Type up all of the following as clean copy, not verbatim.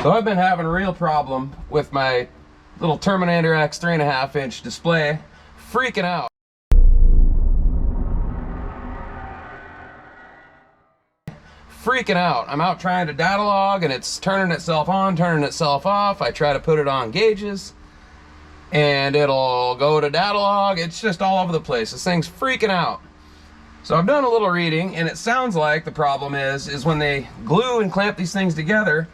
So I've been having a real problem with my little Terminator X 3.5-inch display, freaking out. I'm out trying to data log and it's turning itself on, turning itself off. I try to put it on gauges and it'll go to data log. It's just all over the place. This thing's freaking out. So I've done a little reading and it sounds like the problem is when they glue and clamp these things together,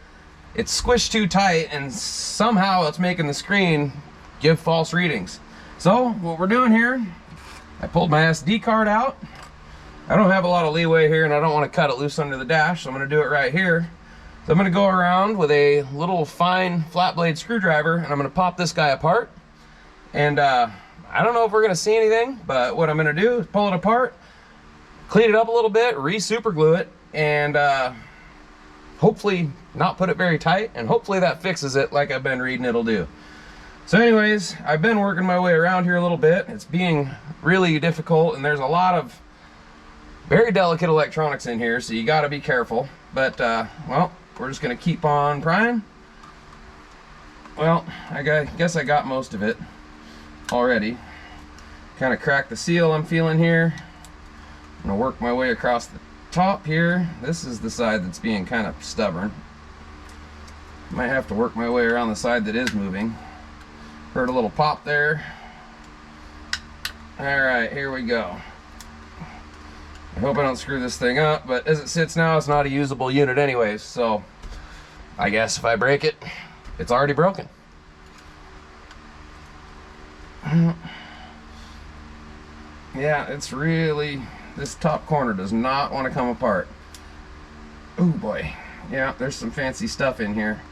it's squished too tight and somehow it's making the screen give false readings. So what we're doing here, I pulled my SD card out. I don't have a lot of leeway here and I don't want to cut it loose under the dash, so I'm going to do it right here. So I'm going to go around with a little fine flat blade screwdriver and I'm going to pop this guy apart. And I don't know if we're going to see anything, but what I'm going to do is pull it apart, clean it up a little bit, re-super glue it, and hopefully not put it very tight, and hopefully that fixes it like I've been reading it'll do. So anyways, I've been working my way around here a little bit. It's being really difficult and there's a lot of very delicate electronics in here, so you got to be careful. But well, we're just going to keep on prying. Well, I guess I got most of it already. Kind of cracked the seal I'm feeling here. I'm going to work my way across the top here. This is the side that's being kind of stubborn. Might have to work my way around the side that is moving. Heard a little pop there. Alright, here we go. I hope I don't screw this thing up, but as it sits now, it's not a usable unit anyways, so I guess if I break it, it's already broken. Yeah, it's really, this top corner does not want to come apart. Oh boy. Yeah, there's some fancy stuff in here.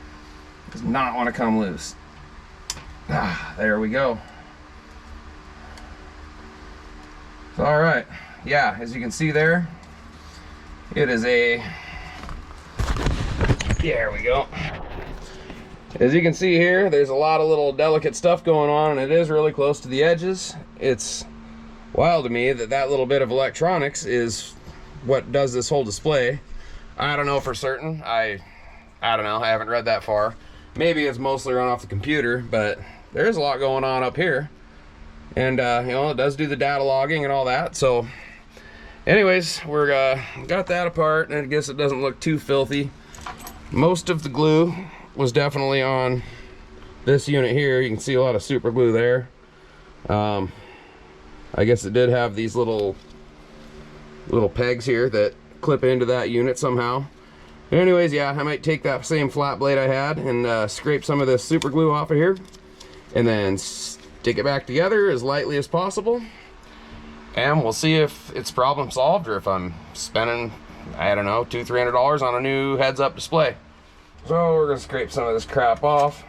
Does not want to come loose. Ah, there we go. All right. Yeah, as you can see there, it is a, there we go. As you can see here, there's a lot of little delicate stuff going on and it is really close to the edges. It's wild to me that that little bit of electronics is what does this whole display. I don't know for certain. I don't know, I haven't read that far. Maybe it's mostly run off the computer, but there's a lot going on up here. And you know, it does do the data logging and all that. So anyways, we're got that apart, and I guess it doesn't look too filthy. Most of the glue was definitely on this unit here. You can see a lot of super glue there. I guess it did have these little pegs here that clip into that unit somehow. But anyways, yeah, I might take that same flat blade I had and scrape some of this super glue off of here and then stick it back together as lightly as possible. And we'll see if it's problem solved or if I'm spending, I don't know, $200-300 on a new heads-up display. So we're gonna scrape some of this crap off.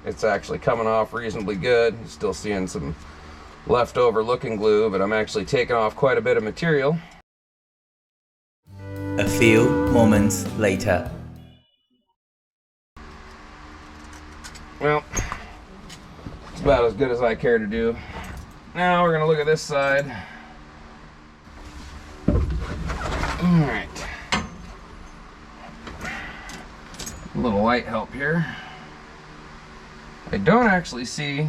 It's actually coming off reasonably good. Still seeing some leftover looking glue, but I'm actually taking off quite a bit of material. A few moments later. Well, it's about as good as I care to do. Now we're gonna look at this side. Alright. A little light help here. I don't actually see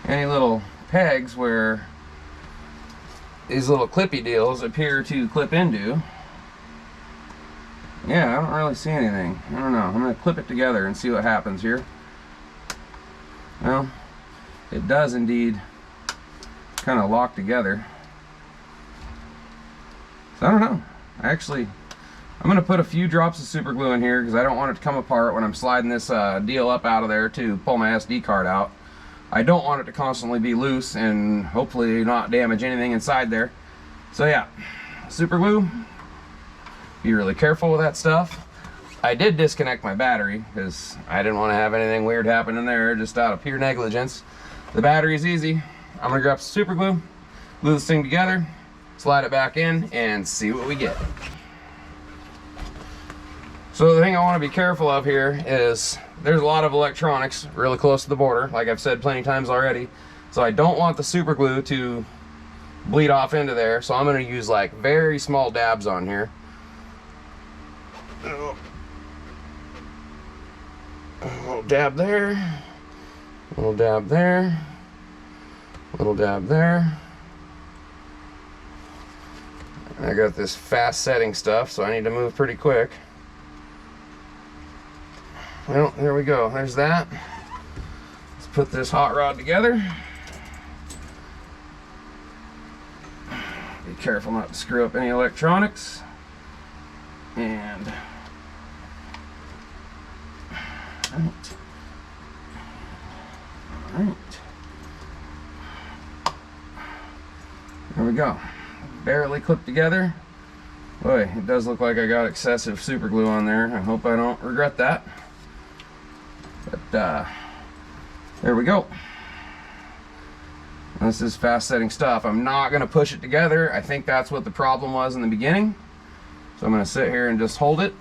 any little pegs where these little clippy deals appear to clip into. Yeah, I don't really see anything. I don't know. I'm going to clip it together and see what happens here. Well, it does indeed kind of lock together. So I don't know. I'm going to put a few drops of super glue in here because I don't want it to come apart when I'm sliding this deal up out of there to pull my SD card out. I don't want it to constantly be loose and hopefully not damage anything inside there. So yeah, super glue. Be really careful with that stuff. I did disconnect my battery because I didn't want to have anything weird happen in there just out of pure negligence. The battery's easy. I'm gonna grab some super glue, glue this thing together, slide it back in, and see what we get. So the thing I want to be careful of here is there's a lot of electronics really close to the border, like I've said plenty times already. So I don't want the super glue to bleed off into there, so I'm going to use like very small dabs on here. A little dab there, a little dab there, a little dab there. I got this fast setting stuff, so I need to move pretty quick. Well, there we go. There's that. Let's put this hot rod together. Be careful not to screw up any electronics. And all right. There we go. Barely clipped together. Boy, it does look like I got excessive super glue on there. I hope I don't regret that. But there we go. This is fast setting stuff. I'm not going to push it together. I think that's what the problem was in the beginning. So I'm going to sit here and just hold it.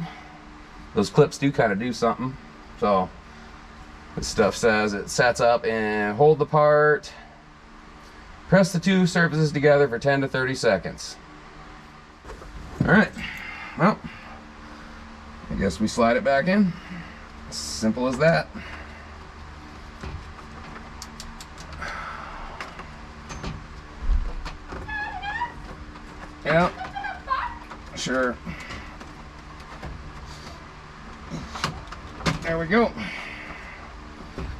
Those clips do kind of do something. So this stuff says it sets up and hold the part. Press the two surfaces together for 10 to 30 seconds. All right, well, I guess we slide it back in. Simple as that. Yeah, sure. There we go.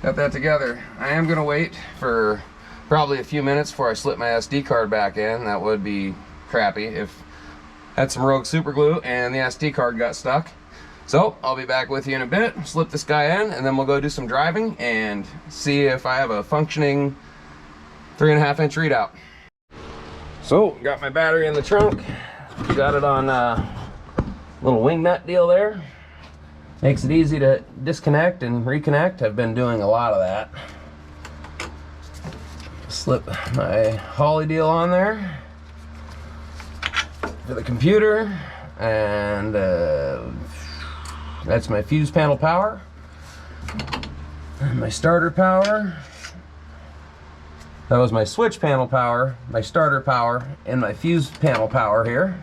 Got that together. I am gonna wait for probably a few minutes before I slip my SD card back in. That would be crappy if I had some rogue super glue and the SD card got stuck. So I'll be back with you in a bit, slip this guy in, and then we'll go do some driving and see if I have a functioning 3.5-inch readout. So got my battery in the trunk, got it on a little wing nut deal there. Makes it easy to disconnect and reconnect. I've been doing a lot of that. Slip my Holley deal on there for the computer, and that's my fuse panel power and my starter power. That was my switch panel power, my starter power, and my fuse panel power here.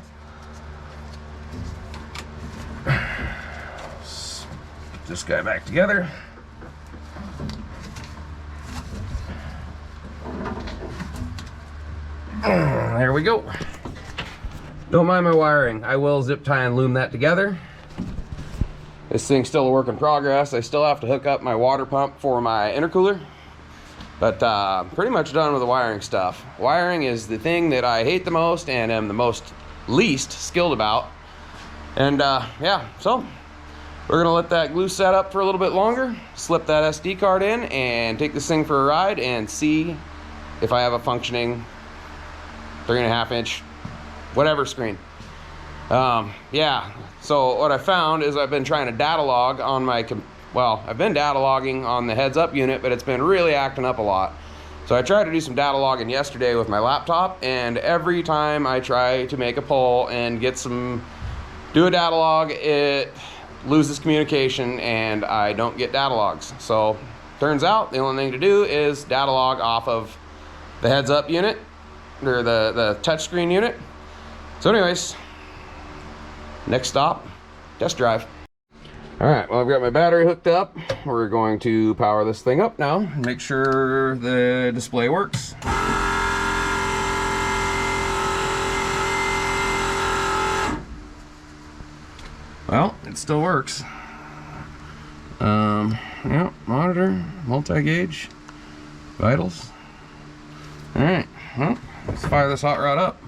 Let's put this guy back together. There we go. Don't mind my wiring. I will zip tie and loom that together. This thing's still a work in progress. I still have to hook up my water pump for my intercooler. But pretty much done with the wiring stuff. Wiring is the thing that I hate the most and am the least skilled about. And yeah, so we're gonna let that glue set up for a little bit longer, slip that SD card in, and take this thing for a ride and see if I have a functioning 3.5-inch whatever screen. Yeah, so what I found is I've been trying to data log on my I've been data logging on the heads up unit, but it's been really acting up a lot. So I tried to do some data logging yesterday with my laptop, and every time I try to make a poll and do a data log, it loses communication and I don't get data logs. So turns out the only thing to do is data log off of the heads up unit, or the touchscreen unit. So anyways, next stop, test drive. All right, well, I've got my battery hooked up. We're going to power this thing up now, make sure the display works. Well, it still works. Yeah, monitor, multi-gauge, vitals. All right, well, let's fire this hot rod up.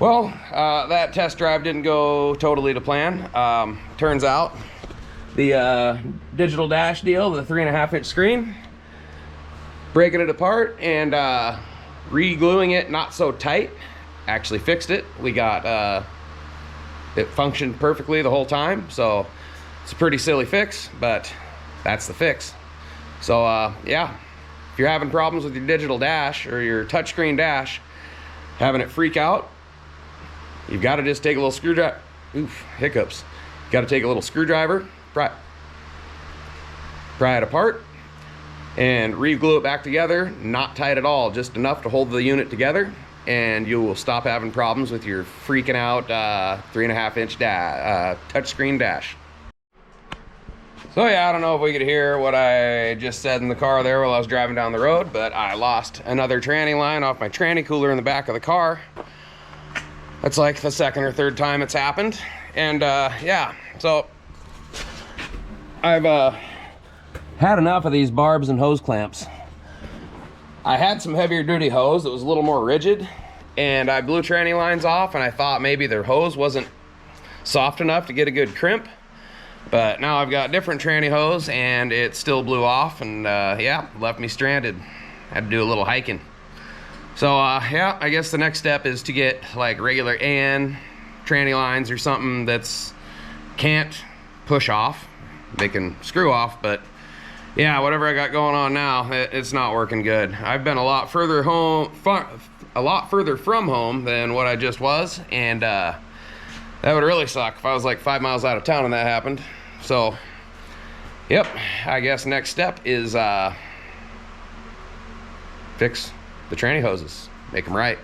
Well, that test drive didn't go totally to plan. Turns out the digital dash deal, the 3.5-inch screen, breaking it apart and re-gluing it not so tight actually fixed it. We got it functioned perfectly the whole time, so it's a pretty silly fix, but that's the fix. So yeah, if you're having problems with your digital dash or your touchscreen dash, having it freak out, you've got to just take a little screwdriver. Oof, hiccups. You got to take a little screwdriver, pry it apart, and re-glue it back together. Not tight at all, just enough to hold the unit together, and you will stop having problems with your freaking out 3.5-inch touchscreen dash. So yeah, I don't know if we could hear what I just said in the car there while I was driving down the road, but I lost another tranny line off my tranny cooler in the back of the car. That's like the second or third time it's happened. And yeah, so I've had enough of these barbs and hose clamps. I had some heavier duty hose that was a little more rigid, and I blew tranny lines off, and I thought maybe their hose wasn't soft enough to get a good crimp. But now I've got different tranny hose, and it still blew off, and yeah, left me stranded. Had to do a little hiking. So yeah, I guess the next step is to get like regular AN tranny lines or something that's can't push off. They can screw off, but yeah, whatever I got going on now, it's not working good. I've been a lot further from home than what I just was, and that would really suck if I was like 5 miles out of town and that happened. So yep, I guess next step is fix the tranny hoses, make them right.